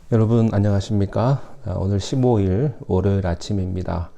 여러분 안녕하십니까? 오늘 15일 월요일 아침입니다.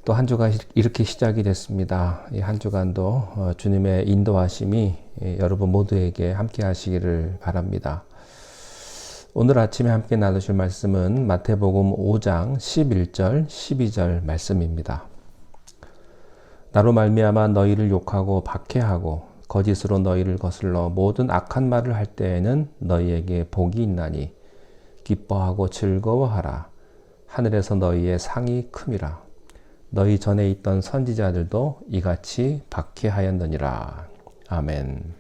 또 한 주가 이렇게 시작이 됐습니다. 이 한 주간도 주님의 인도하심이 여러분 모두에게 함께 하시기를 바랍니다. 오늘 아침에 함께 나누실 말씀은 마태복음 5장 11절 12절 말씀입니다. 나로 말미암아 너희를 욕하고 박해하고 거짓으로 너희를 거슬러 모든 악한 말을 할 때에는 너희에게 복이 있나니 기뻐하고 즐거워하라. 하늘에서 너희의 상이 큼이라. 너희 전에 있던 선지자들도 이같이 박해하였느니라. 아멘.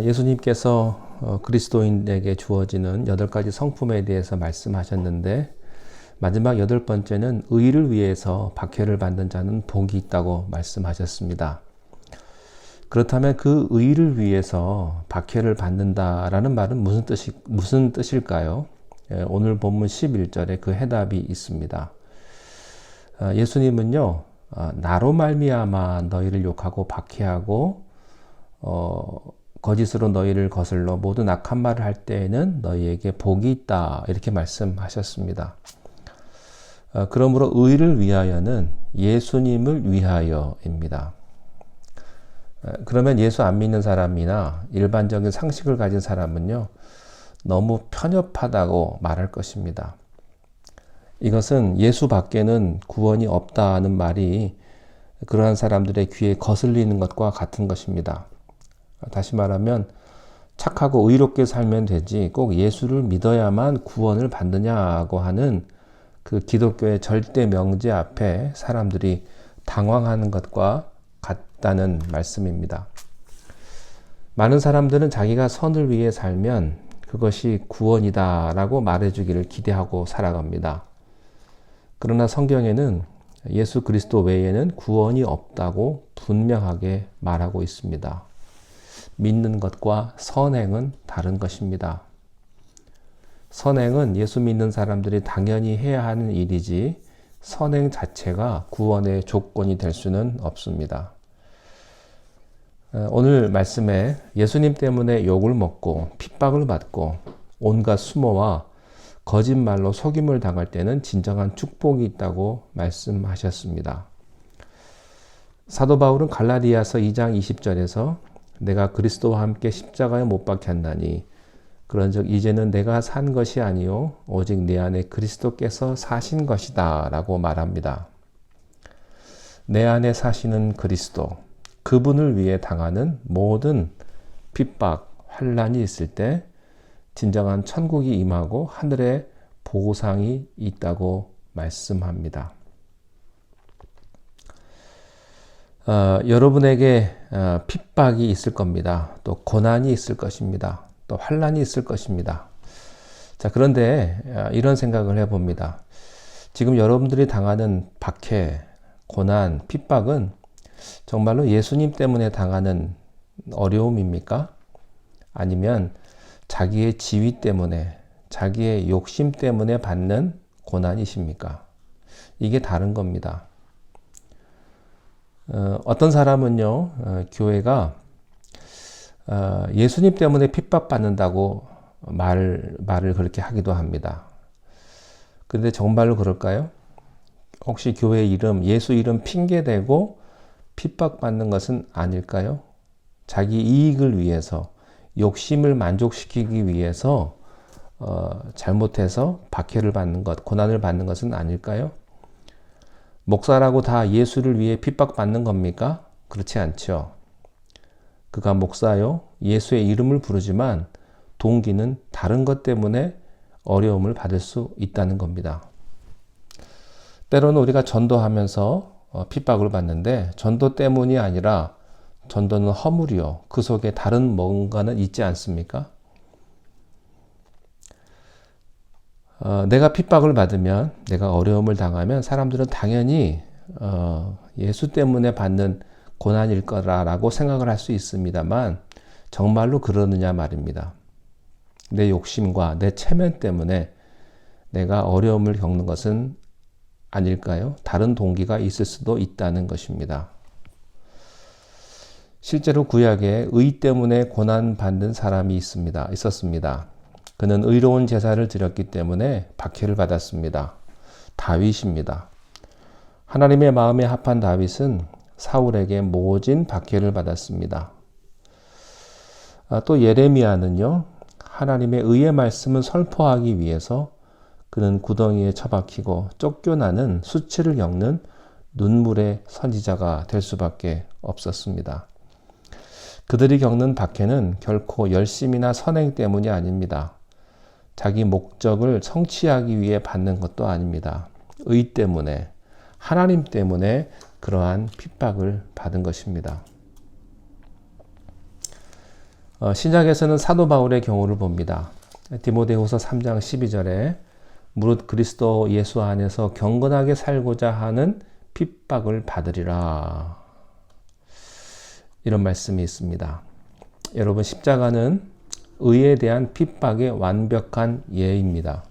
예수님께서 그리스도인에게 주어지는 8가지 성품에 대해서 말씀하셨는데 마지막 8번째는 의를 위해서 박해를 받는 자는 복이 있다고 말씀하셨습니다. 그렇다면 그 의를 위해서 박해를 받는다라는 말은 무슨 뜻일까요? 오늘 본문 11절에 그 해답이 있습니다. 예수님은요, 나로 말미암아 너희를 욕하고 박해하고 거짓으로 너희를 거슬러 모든 악한 말을 할 때에는 너희에게 복이 있다 이렇게 말씀하셨습니다. 그러므로 의를 위하여는 예수님을 위하여입니다. 그러면 예수 안 믿는 사람이나 일반적인 상식을 가진 사람은요, 너무 편협하다고 말할 것입니다. 이것은 예수 밖에는 구원이 없다는 말이 그러한 사람들의 귀에 거슬리는 것과 같은 것입니다. 다시 말하면 착하고 의롭게 살면 되지 꼭 예수를 믿어야만 구원을 받느냐고 하는 그 기독교의 절대 명제 앞에 사람들이 당황하는 것과 같다는 말씀입니다. 많은 사람들은 자기가 선을 위해 살면 그것이 구원이다 라고 말해주기를 기대하고 살아갑니다. 그러나 성경에는 예수 그리스도 외에는 구원이 없다고 분명하게 말하고 있습니다. 믿는 것과 선행은 다른 것입니다. 선행은 예수 믿는 사람들이 당연히 해야 하는 일이지 선행 자체가 구원의 조건이 될 수는 없습니다. 오늘 말씀에 예수님 때문에 욕을 먹고 핍박을 받고 온갖 수모와 거짓말로 속임을 당할 때는 진정한 축복이 있다고 말씀하셨습니다. 사도 바울은 갈라디아서 2장 20절에서 내가 그리스도와 함께 십자가에 못 박혔나니 그런즉 이제는 내가 산 것이 아니요 오직 내 안에 그리스도께서 사신 것이다 라고 말합니다. 내 안에 사시는 그리스도, 그분을 위해 당하는 모든 핍박, 환난이 있을 때 진정한 천국이 임하고 하늘의 보상이 있다고 말씀합니다. 여러분에게 핍박이 있을 겁니다. 또 고난이 있을 것입니다. 또 환난이 있을 것입니다. 자, 그런데 이런 생각을 해봅니다. 지금 여러분들이 당하는 박해, 고난, 핍박은 정말로 예수님 때문에 당하는 어려움입니까? 아니면 자기의 지위 때문에, 자기의 욕심 때문에 받는 고난이십니까? 이게 다른 겁니다. 어떤 사람은요, 교회가 예수님 때문에 핍박받는다고 말을 그렇게 하기도 합니다. 그런데 정말로 그럴까요? 혹시 교회 이름, 예수 이름 핑계대고 핍박받는 것은 아닐까요? 자기 이익을 위해서, 욕심을 만족시키기 위해서 잘못해서 박해를 받는 것, 고난을 받는 것은 아닐까요? 목사라고 다 예수를 위해 핍박받는 겁니까? 그렇지 않죠. 그가 목사요, 예수의 이름을 부르지만 동기는 다른 것 때문에 어려움을 받을 수 있다는 겁니다. 때로는 우리가 전도하면서 핍박을 받는데 전도 때문이 아니라 전도는 허물이요. 그 속에 다른 뭔가는 있지 않습니까? 내가 핍박을 받으면, 내가 어려움을 당하면 사람들은 당연히 예수 때문에 받는 고난일 거라고 생각을 할 수 있습니다만 정말로 그러느냐 말입니다. 내 욕심과 내 체면 때문에 내가 어려움을 겪는 것은 아닐까요? 다른 동기가 있을 수도 있다는 것입니다. 실제로 구약에 의 때문에 고난받는 사람이 있었습니다. 그는 의로운 제사를 드렸기 때문에 박해를 받았습니다. 다윗입니다. 하나님의 마음에 합한 다윗은 사울에게 모진 박해를 받았습니다. 또 예레미야는요, 하나님의 의의 말씀을 선포하기 위해서 그는 구덩이에 처박히고 쫓겨나는 수치를 겪는 눈물의 선지자가 될 수밖에 없었습니다. 그들이 겪는 박해는 결코 열심이나 선행 때문이 아닙니다. 자기 목적을 성취하기 위해 받는 것도 아닙니다. 의 때문에, 하나님 때문에 그러한 핍박을 받은 것입니다. 신약에서는 사도 바울의 경우를 봅니다. 디모데후서 3장 12절에 무릇 그리스도 예수 안에서 경건하게 살고자 하는 핍박을 받으리라. 이런 말씀이 있습니다. 여러분, 십자가는 의에 대한 핍박의 완벽한 예입니다.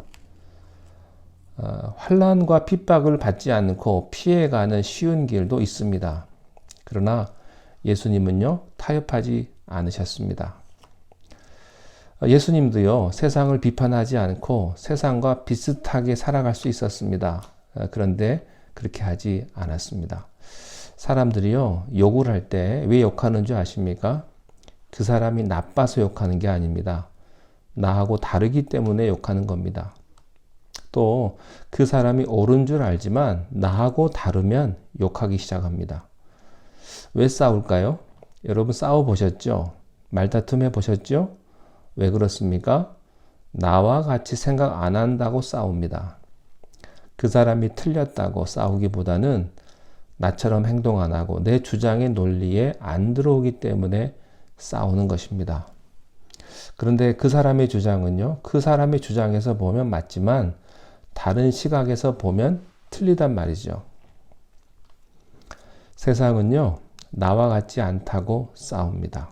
환난과 핍박을 받지 않고 피해가는 쉬운 길도 있습니다. 그러나 예수님은요, 타협하지 않으셨습니다. 예수님도요, 세상을 비판하지 않고 세상과 비슷하게 살아갈 수 있었습니다. 그런데 그렇게 하지 않았습니다. 사람들이요, 욕을 할 때 왜 욕하는 줄 아십니까? 그 사람이 나빠서 욕하는 게 아닙니다. 나하고 다르기 때문에 욕하는 겁니다. 또 그 사람이 옳은 줄 알지만 나하고 다르면 욕하기 시작합니다. 왜 싸울까요? 여러분 싸워보셨죠? 말다툼 해보셨죠? 왜 그렇습니까? 나와 같이 생각 안 한다고 싸웁니다. 그 사람이 틀렸다고 싸우기보다는 나처럼 행동 안 하고 내 주장의 논리에 안 들어오기 때문에 싸우는 것입니다. 그런데 그 사람의 주장은요, 그 사람의 주장에서 보면 맞지만 다른 시각에서 보면 틀리단 말이죠. 세상은요, 나와 같지 않다고 싸웁니다.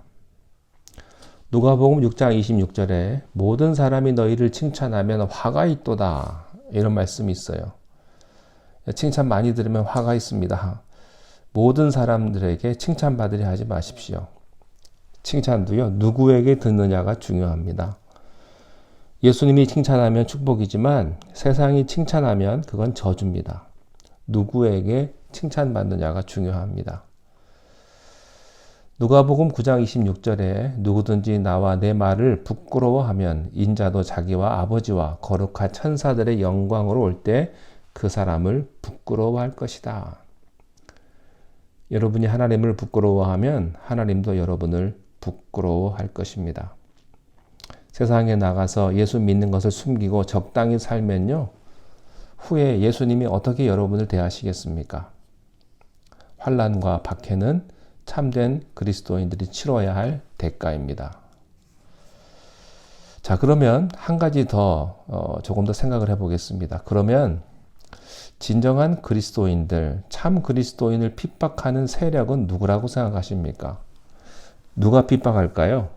누가복음 6장 26절에 모든 사람이 너희를 칭찬하면 화가 있도다. 이런 말씀이 있어요. 칭찬 많이 들으면 화가 있습니다. 모든 사람들에게 칭찬받으려 하지 마십시오. 칭찬도요, 누구에게 듣느냐가 중요합니다. 예수님이 칭찬하면 축복이지만 세상이 칭찬하면 그건 저주입니다. 누구에게 칭찬받느냐가 중요합니다. 누가복음 9장 26절에 누구든지 나와 내 말을 부끄러워하면 인자도 자기와 아버지와 거룩한 천사들의 영광으로 올 때 그 사람을 부끄러워할 것이다. 여러분이 하나님을 부끄러워하면 하나님도 여러분을 부끄러워할 것입니다. 세상에 나가서 예수 믿는 것을 숨기고 적당히 살면요, 후에 예수님이 어떻게 여러분을 대하시겠습니까? 환난과 박해는 참된 그리스도인들이 치러야 할 대가입니다. 자, 그러면 한 가지 더 조금 더 생각을 해보겠습니다. 그러면 진정한 그리스도인들, 참 그리스도인을 핍박하는 세력은 누구라고 생각하십니까? 누가 핍박할까요?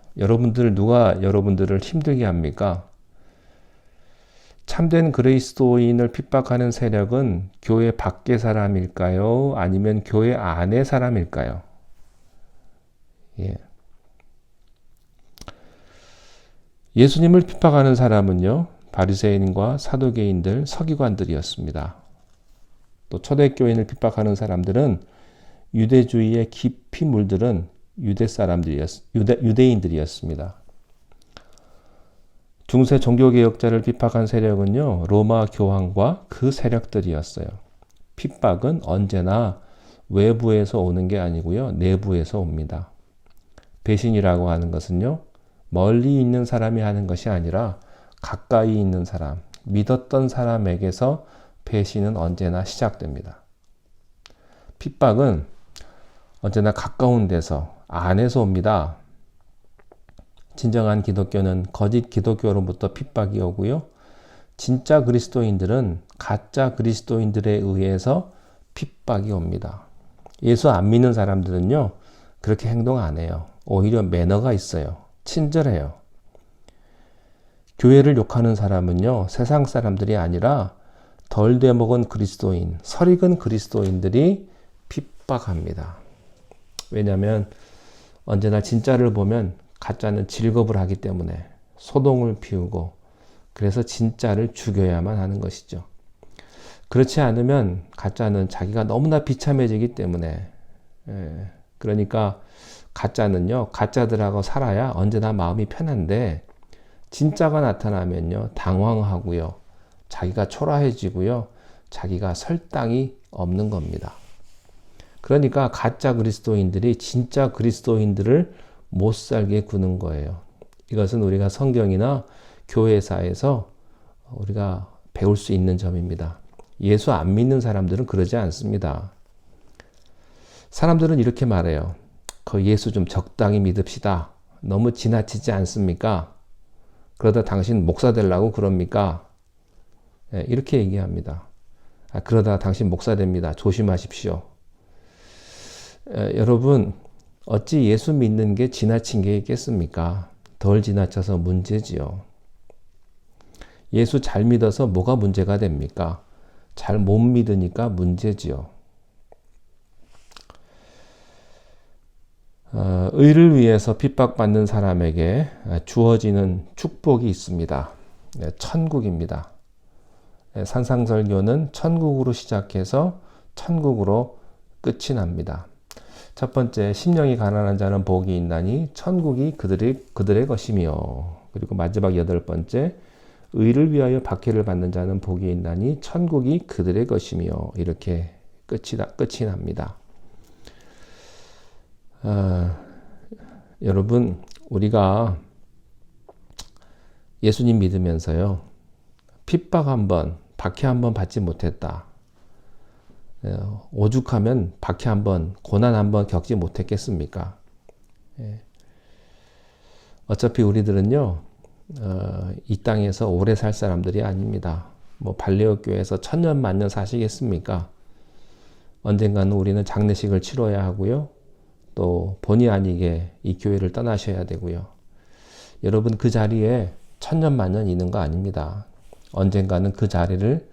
누가 여러분들을 힘들게 합니까? 참된 그리스도인을 핍박하는 세력은 교회 밖의 사람일까요? 아니면 교회 안의 사람일까요? 예. 예수님을 핍박하는 사람은요, 바리새인과 사두개인들, 서기관들이었습니다. 또 초대교인을 핍박하는 사람들은 유대주의에 깊이 물들은 유대인들이었습니다. 중세 종교개혁자를 핍박한 세력은요, 로마 교황과 그 세력들이었어요. 핍박은 언제나 외부에서 오는 게 아니고요, 내부에서 옵니다. 배신이라고 하는 것은요, 멀리 있는 사람이 하는 것이 아니라 가까이 있는 사람, 믿었던 사람에게서 배신은 언제나 시작됩니다. 핍박은 언제나 가까운 데서, 안에서 옵니다. 진정한 기독교는 거짓 기독교로부터 핍박이 오고요. 진짜 그리스도인들은 가짜 그리스도인들에 의해서 핍박이 옵니다. 예수 안 믿는 사람들은요, 그렇게 행동 안 해요. 오히려 매너가 있어요. 친절해요. 교회를 욕하는 사람은요, 세상 사람들이 아니라 덜 되먹은 그리스도인, 설익은 그리스도인들이 핍박합니다. 왜냐하면 언제나 진짜를 보면 가짜는 질겁을 하기 때문에 소동을 피우고 그래서 진짜를 죽여야만 하는 것이죠. 그렇지 않으면 가짜는 자기가 너무나 비참해지기 때문에 그러니까 가짜는요, 가짜들하고 살아야 언제나 마음이 편한데 진짜가 나타나면요, 당황하고요, 자기가 초라해지고요, 자기가 설당이 없는 겁니다. 그러니까 가짜 그리스도인들이 진짜 그리스도인들을 못 살게 구는 거예요. 이것은 우리가 성경이나 교회사에서 우리가 배울 수 있는 점입니다. 예수 안 믿는 사람들은 그러지 않습니다. 사람들은 이렇게 말해요. 그 예수 좀 적당히 믿읍시다. 너무 지나치지 않습니까? 그러다 당신 목사 되려고 그럽니까? 이렇게 얘기합니다. 그러다 당신 목사 됩니다. 조심하십시오. 여러분, 어찌 예수 믿는 게 지나친 게 있겠습니까? 덜 지나쳐서 문제지요. 예수 잘 믿어서 뭐가 문제가 됩니까? 잘 못 믿으니까 문제지요. 의를 위해서 핍박받는 사람에게 주어지는 축복이 있습니다. 천국입니다. 산상설교는 천국으로 시작해서 천국으로 끝이 납니다. 첫 번째, 심령이 가난한 자는 복이 있나니 천국이 그들의 것이며, 그리고 마지막 여덟 번째, 의를 위하여 박해를 받는 자는 복이 있나니 천국이 그들의 것이며, 이렇게 끝이 납니다. 여러분, 우리가 예수님 믿으면서요, 핍박 한번, 박해 한번 받지 못했다. 오죽하면 박해 한번, 고난 한번 겪지 못했겠습니까? 어차피 우리들은요, 이 땅에서 오래 살 사람들이 아닙니다. 뭐 발레오 교회에서 천년 만년 사시겠습니까? 언젠가는 우리는 장례식을 치러야 하고요. 또 본의 아니게 이 교회를 떠나셔야 되고요. 여러분, 그 자리에 천년 만년 있는 거 아닙니다. 언젠가는 그 자리를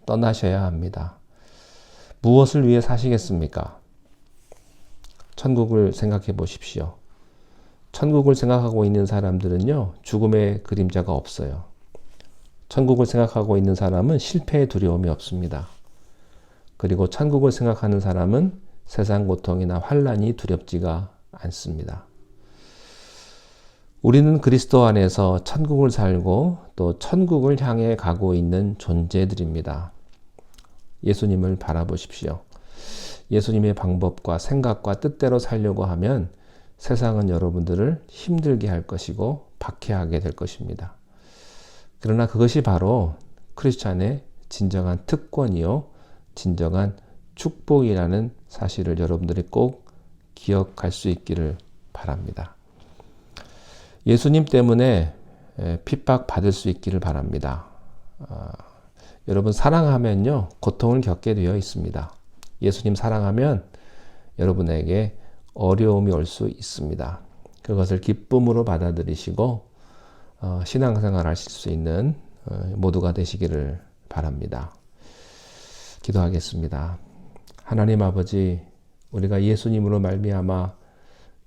떠나셔야 합니다. 무엇을 위해 사시겠습니까? 천국을 생각해 보십시오. 천국을 생각하고 있는 사람들은요, 죽음의 그림자가 없어요. 천국을 생각하고 있는 사람은 실패의 두려움이 없습니다. 그리고 천국을 생각하는 사람은 세상 고통이나 환난이 두렵지가 않습니다. 우리는 그리스도 안에서 천국을 살고 또 천국을 향해 가고 있는 존재들입니다. 예수님을 바라보십시오. 예수님의 방법과 생각과 뜻대로 살려고 하면 세상은 여러분들을 힘들게 할 것이고 박해하게 될 것입니다. 그러나 그것이 바로 크리스찬의 진정한 특권이요, 진정한 축복이라는 사실을 여러분들이 꼭 기억할 수 있기를 바랍니다. 예수님 때문에 핍박받을 수 있기를 바랍니다. 여러분, 사랑하면요, 고통을 겪게 되어 있습니다. 예수님 사랑하면 여러분에게 어려움이 올 수 있습니다. 그것을 기쁨으로 받아들이시고 신앙생활 하실 수 있는 모두가 되시기를 바랍니다. 기도하겠습니다. 하나님 아버지, 우리가 예수님으로 말미암아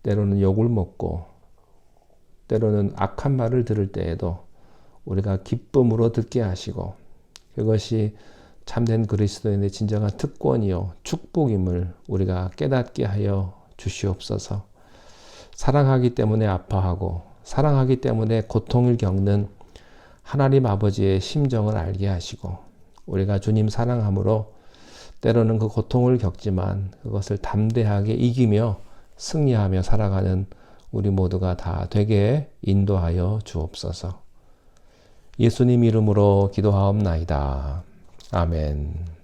때로는 욕을 먹고 때로는 악한 말을 들을 때에도 우리가 기쁨으로 듣게 하시고, 그것이 참된 그리스도인의 진정한 특권이요 축복임을 우리가 깨닫게 하여 주시옵소서. 사랑하기 때문에 아파하고 사랑하기 때문에 고통을 겪는 하나님 아버지의 심정을 알게 하시고, 우리가 주님 사랑함으로 때로는 그 고통을 겪지만 그것을 담대하게 이기며 승리하며 살아가는 우리 모두가 다 되게 인도하여 주옵소서. 예수님 이름으로 기도하옵나이다. 아멘.